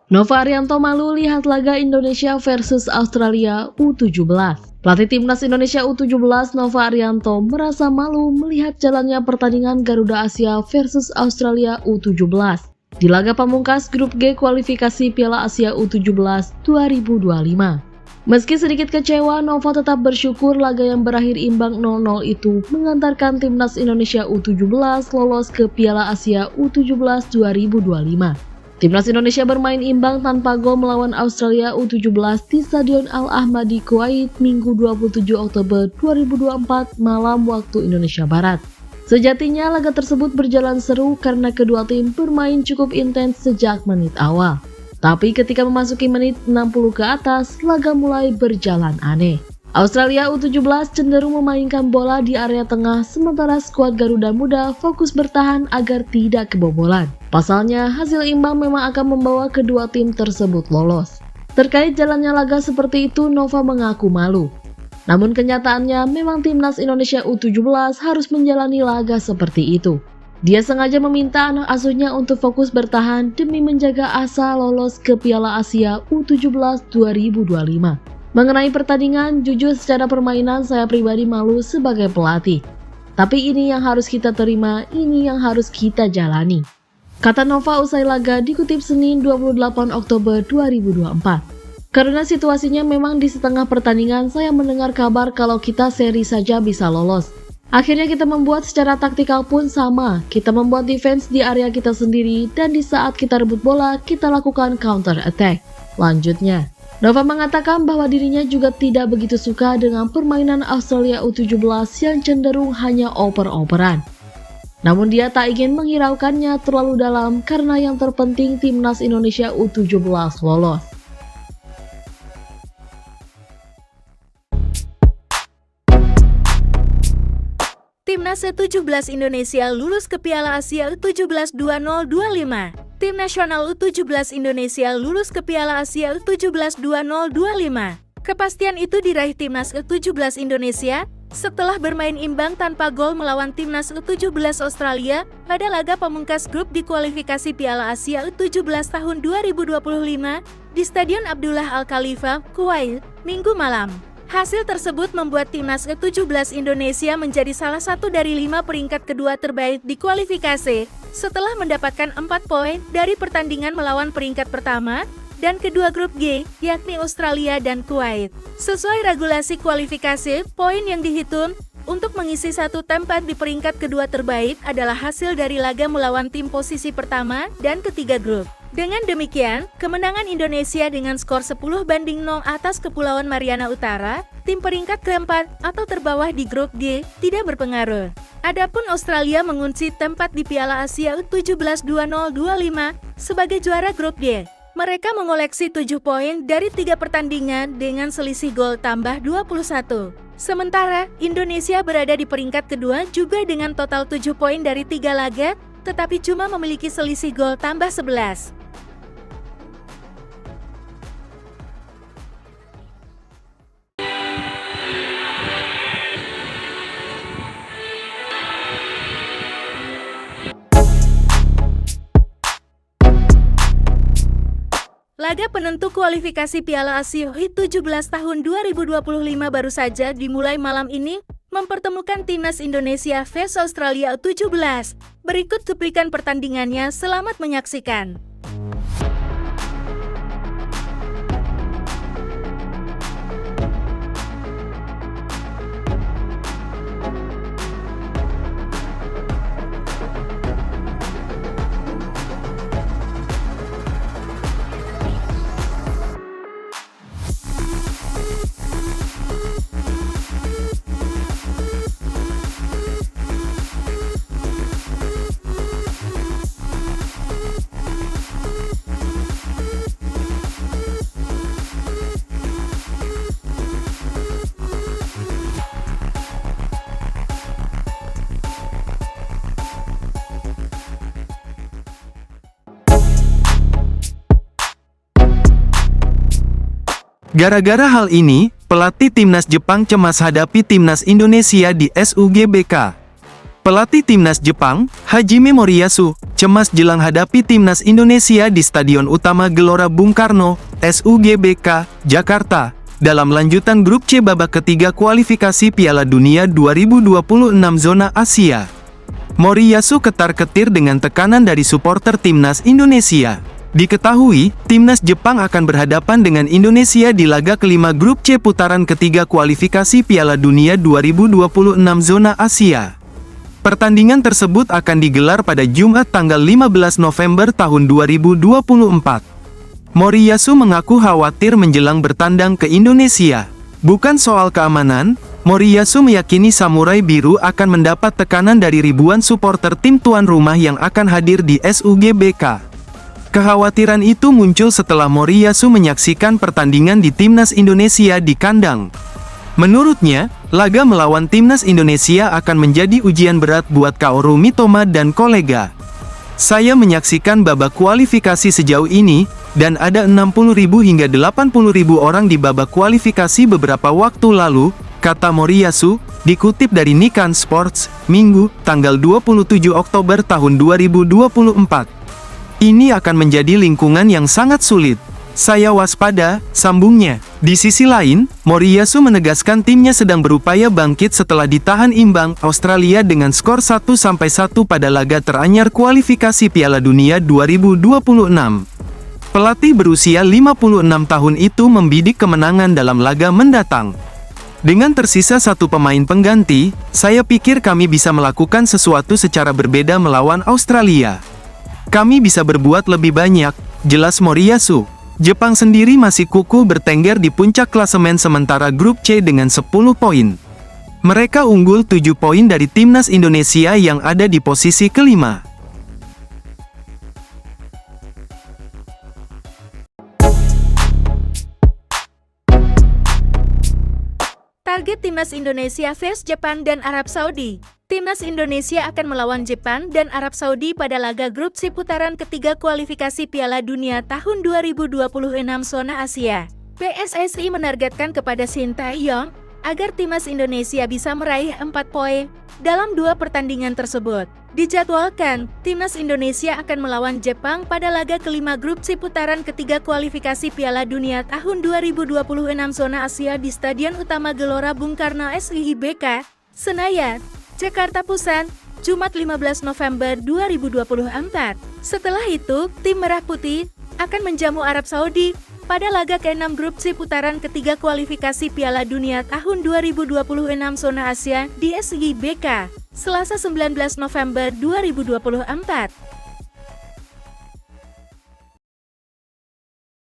Nova Arianto malu lihat laga Indonesia versus Australia U17. Pelatih Timnas Indonesia U17 Nova Arianto merasa malu melihat jalannya pertandingan Garuda Asia versus Australia U17 di laga pamungkas grup G kualifikasi Piala Asia U17 2025. Meski sedikit kecewa, Nova tetap bersyukur laga yang berakhir imbang 0-0 itu mengantarkan Timnas Indonesia U17 lolos ke Piala Asia U17 2025. Timnas Indonesia bermain imbang tanpa gol melawan Australia U17 di Stadion Al-Ahmadi Kuwait Minggu 27 Oktober 2024 malam waktu Indonesia Barat. Sejatinya laga tersebut berjalan seru karena kedua tim bermain cukup intens sejak menit awal. Tapi ketika memasuki menit 60 ke atas, laga mulai berjalan aneh. Australia U17 cenderung memainkan bola di area tengah, sementara skuad Garuda Muda fokus bertahan agar tidak kebobolan. Pasalnya, hasil imbang memang akan membawa kedua tim tersebut lolos. Terkait jalannya laga seperti itu, Nova mengaku malu. Namun kenyataannya memang Timnas Indonesia U17 harus menjalani laga seperti itu. Dia sengaja meminta anak asuhnya untuk fokus bertahan demi menjaga asa lolos ke Piala Asia U17 2025. Mengenai pertandingan, jujur secara permainan saya pribadi malu sebagai pelatih. Tapi ini yang harus kita terima, ini yang harus kita jalani. Kata Nova usai laga dikutip Senin 28 Oktober 2024. Karena situasinya memang di setengah pertandingan saya mendengar kabar kalau kita seri saja bisa lolos. Akhirnya kita membuat secara taktikal pun sama, kita membuat defense di area kita sendiri dan di saat kita rebut bola, kita lakukan counter attack. Lanjutnya, Nova mengatakan bahwa dirinya juga tidak begitu suka dengan permainan Australia U17 yang cenderung hanya oper-operan. Namun dia tak ingin menghiraukannya terlalu dalam karena yang terpenting Timnas Indonesia U17 lolos. Timnas U17 Indonesia lulus ke Piala Asia U17 2025. Tim nasional U17 Indonesia lulus ke Piala Asia U17 2025. Kepastian itu diraih Timnas U17 Indonesia setelah bermain imbang tanpa gol melawan Timnas U17 Australia pada laga pamungkas grup di kualifikasi Piala Asia U17 tahun 2025 di Stadion Abdullah Al Khalifa, Kuwait, Minggu malam. Hasil tersebut membuat Timnas U17 Indonesia menjadi salah satu dari 5 peringkat kedua terbaik di kualifikasi setelah mendapatkan 4 poin dari pertandingan melawan peringkat pertama dan kedua grup G, yakni Australia dan Kuwait. Sesuai regulasi kualifikasi, poin yang dihitung untuk mengisi satu tempat di peringkat kedua terbaik adalah hasil dari laga melawan tim posisi pertama dan ketiga grup. Dengan demikian, kemenangan Indonesia dengan skor 10-0 atas Kepulauan Mariana Utara, tim peringkat keempat atau terbawah di grup G, tidak berpengaruh. Adapun Australia mengunci tempat di Piala Asia U17 2025 sebagai juara grup D. Mereka mengoleksi 7 poin dari 3 pertandingan dengan selisih gol tambah 21. Sementara, Indonesia berada di peringkat kedua juga dengan total 7 poin dari 3 laga, tetapi cuma memiliki selisih gol tambah 11. Laga penentu kualifikasi Piala Asia U17 tahun 2025 baru saja dimulai malam ini, mempertemukan Timnas Indonesia vs Australia U17. Berikut cuplikan pertandingannya, selamat menyaksikan. Gara-gara hal ini, pelatih Timnas Jepang cemas hadapi Timnas Indonesia di SUGBK. Pelatih Timnas Jepang, Hajime Moriyasu, cemas jelang hadapi Timnas Indonesia di Stadion Utama Gelora Bung Karno, SUGBK, Jakarta, dalam lanjutan grup C babak ketiga kualifikasi Piala Dunia 2026 zona Asia. Moriyasu ketar-ketir dengan tekanan dari supporter Timnas Indonesia. Diketahui, Timnas Jepang akan berhadapan dengan Indonesia di laga kelima grup C putaran ketiga kualifikasi Piala Dunia 2026 zona Asia. Pertandingan tersebut akan digelar pada Jumat tanggal 15 November tahun 2024. Moriyasu mengaku khawatir menjelang bertandang ke Indonesia. Bukan soal keamanan, Moriyasu meyakini Samurai Biru akan mendapat tekanan dari ribuan supporter tim tuan rumah yang akan hadir di SUGBK. Kekhawatiran itu muncul setelah Moriyasu menyaksikan pertandingan di Timnas Indonesia di kandang. Menurutnya, laga melawan Timnas Indonesia akan menjadi ujian berat buat Kaoru Mitoma dan kolega. Saya menyaksikan babak kualifikasi sejauh ini, dan ada 60.000 hingga 80.000 orang di babak kualifikasi beberapa waktu lalu, kata Moriyasu, dikutip dari Nikkan Sports, Minggu, tanggal 27 Oktober tahun 2024. Ini akan menjadi lingkungan yang sangat sulit. Saya waspada, sambungnya. Di sisi lain, Moriyasu menegaskan timnya sedang berupaya bangkit setelah ditahan imbang Australia dengan skor 1-1 pada laga teranyar kualifikasi Piala Dunia 2026. Pelatih berusia 56 tahun itu membidik kemenangan dalam laga mendatang. Dengan tersisa satu pemain pengganti, saya pikir kami bisa melakukan sesuatu secara berbeda melawan Australia. Kami bisa berbuat lebih banyak, jelas Moriyasu. Jepang sendiri masih kukuh bertengger di puncak klasemen sementara grup C dengan 10 poin. Mereka unggul 7 poin dari Timnas Indonesia yang ada di posisi kelima. Target Timnas Indonesia vs Jepang dan Arab Saudi. Timnas Indonesia akan melawan Jepang dan Arab Saudi pada laga grup C putaran ketiga kualifikasi Piala Dunia tahun 2026 zona Asia. PSSI menargetkan kepada Shin Tae-yong agar Timnas Indonesia bisa meraih 4 poin dalam 2 pertandingan tersebut. Dijadwalkan, Timnas Indonesia akan melawan Jepang pada laga kelima grup C putaran ketiga kualifikasi Piala Dunia tahun 2026 zona Asia di Stadion Utama Gelora Bung Karno SUGBK, Senayan, Jakarta Pusat, Jumat 15 November 2024. Setelah itu, tim Merah Putih akan menjamu Arab Saudi pada laga ke-6 grup C putaran ketiga kualifikasi Piala Dunia tahun 2026 zona Asia di SUGBK, Selasa 19 November 2024.